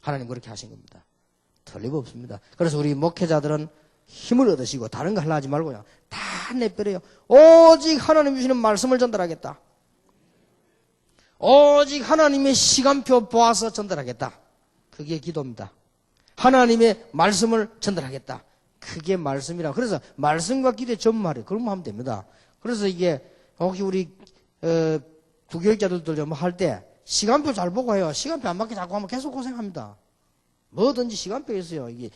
A: 하나님 그렇게 하신 겁니다. 틀림없습니다. 그래서 우리 목회자들은 힘을 얻으시고 다른 거 하려 하지 말고요. 다 내버려요. 오직 하나님 주시는 말씀을 전달하겠다. 오직 하나님의 시간표 보아서 전달하겠다. 그게 기도입니다. 하나님의 말씀을 전달하겠다. 그게 말씀이라. 그래서 말씀과 기도의 전말이에요. 그런 거 하면 됩니다. 그래서 이게 혹시 우리 부교육자들도 좀 할 때 시간표 잘 보고 해요. 시간표 안 맞게 자꾸 하면 계속 고생합니다. 뭐든지 시간표 있어요. 이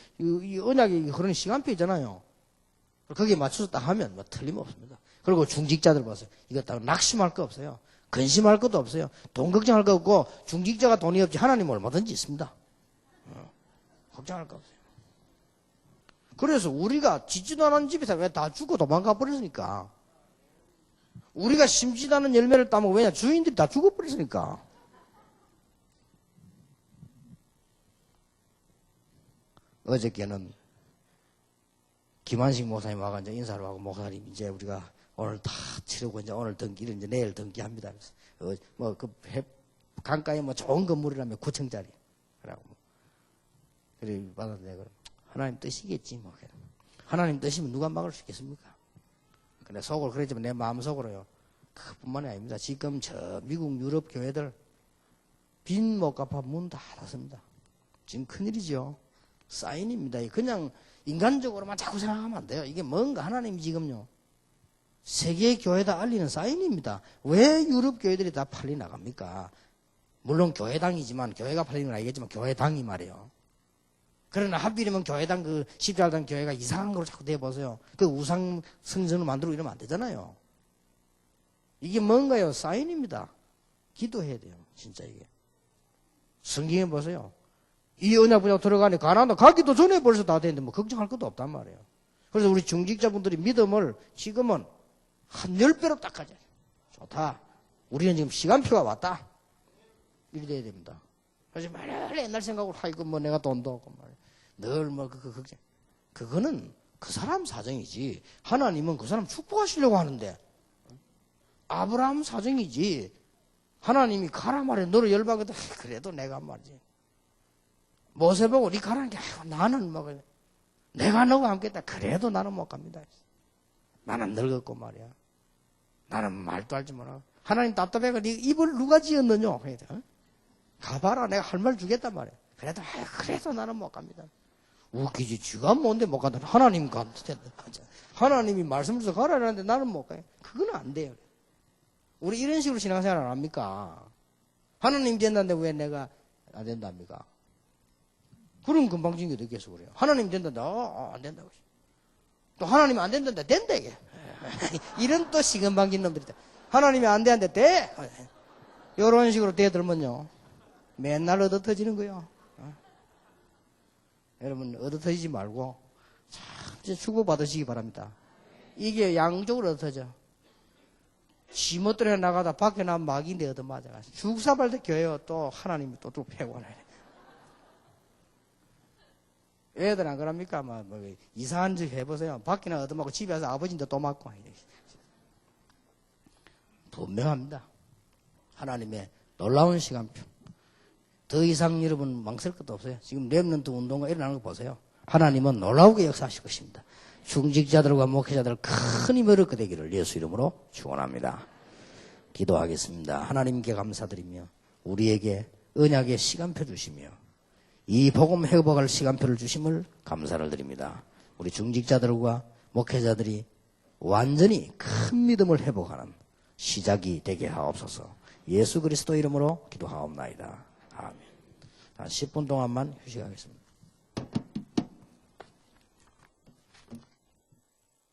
A: 언약이 그런 시간표 있잖아요. 거기에 맞춰서 딱 하면 뭐 틀림없습니다. 그리고 중직자들 보세요. 이거 딱 낙심할 거 없어요. 근심할 것도 없어요. 돈 걱정할 거 없고 중직자가 돈이 없지 하나님 얼마든지 있습니다. 걱정할 거 없어요. 그래서 우리가 짓지도 않은 집에서 왜 다 죽고 도망가 버렸으니까. 우리가 심지도 않은 열매를 따면 왜냐? 주인들이 다 죽어버렸으니까. 어저께는 김한식 목사님 와가 이제 인사를 하고, 목사님 이제 우리가 오늘 다 치르고 이제 오늘 등기를 이제 내일 등기합니다. 강가에 뭐 좋은 건물이라면 9층짜리. 라고. 그래, 받았는데, 하나님 뜻이겠지, 뭐. 하나님 뜻이면 누가 막을 수 있겠습니까? 근데 속으로 그랬지만 내 마음속으로요. 그뿐만이 아닙니다. 지금 저 미국 유럽 교회들 빈 못 갚아 문 다 닫았습니다. 지금 큰일이죠. 사인입니다. 그냥 인간적으로만 자꾸 생각하면 안 돼요. 이게 뭔가 하나님이 지금요. 세계 교회다 알리는 사인입니다. 왜 유럽 교회들이 다 팔리 나갑니까? 물론 교회당이지만, 교회가 팔리는 건 아니겠지만 교회당이 말이에요. 그러나 하필이면 교회당 십자가당 교회가 이상한 걸로 자꾸 대보세요. 그 우상 성전을 만들고 이러면 안 되잖아요. 이게 뭔가요? 사인입니다. 기도해야 돼요. 진짜 이게. 성경에 보세요. 이 언약 분야로 들어가니 가나안도 가기도 전에 벌써 다 됐는데 뭐 걱정할 것도 없단 말이에요. 그래서 우리 중직자분들이 믿음을 지금은 한 10배로 딱 가져요. 좋다. 우리는 지금 시간표가 왔다. 이래 돼야 됩니다. 그래서 맨날 옛날 생각으로 하이고 뭐 내가 돈도 없고 말이야. 늘 뭐 걱정. 그거는 그 사람 사정이지. 하나님은 그 사람 축복하시려고 하는데. 아브라함 사정이지. 하나님이 가라 말해. 너를 열받거든. 그래도 내가 말이지. 모세 보고 니 가라는 게 나는 뭐 내가 너와 함께했다. 그래도 나는 못 갑니다. 나는 늙었고 말이야. 나는 말도 할지 몰라. 하나님 답답해가 니 입을 누가 지었느냐. 어? 가봐라. 내가 할 말 주겠단 말이야. 그래도 나는 못 갑니다. 웃기지. 쥐가 뭔데 못 간다. 하나님 간다. 하나님이 말씀으로서 가라는데 나는 못 가요. 그건 안 돼요. 우리 이런 식으로 신앙생활 안 합니까? 하나님 된다는데 왜 내가 안 된답니까? 그런 건방진 게 어디겠어 그래요. 하나님 된다는데 안 된다고. 또 하나님 안 된다는데 된다 이게. 이런 또 시건방진 놈들이다. 하나님이 안 되는데 돼. 이런 식으로 대들면요. 맨날 얻어터지는 거예요. 여러분 얻어터지지 말고 참 축복받으시기 바랍니다. 이게 양쪽으로 얻어터져. 지멋대로 나가다 밖에 나면 막인데 얻어맞아가. 죽사발 때 교회요. 또 하나님이 또 패고 나요. 애들 안 그럽니까? 뭐 이상한 짓 해보세요. 밖에나 얻어맞고 집에 와서 아버지인데 또 맞고. 분명합니다. 하나님의 놀라운 시간표. 더 이상 여러분 망설 것도 없어요. 지금 렘넌트 운동가 일어나는 거 보세요. 하나님은 놀라우게 역사하실 것입니다. 중직자들과 목회자들 큰 힘을 얻게 되기를 예수 이름으로 축원합니다. 기도하겠습니다. 하나님께 감사드리며 우리에게 언약의 시간표 주시며 이 복음 회복할 시간표를 주심을 감사를 드립니다. 우리 중직자들과 목회자들이 완전히 큰 믿음을 회복하는 시작이 되게 하옵소서. 예수 그리스도 이름으로 기도하옵나이다. 아멘. 한 10분 동안만 휴식하겠습니다.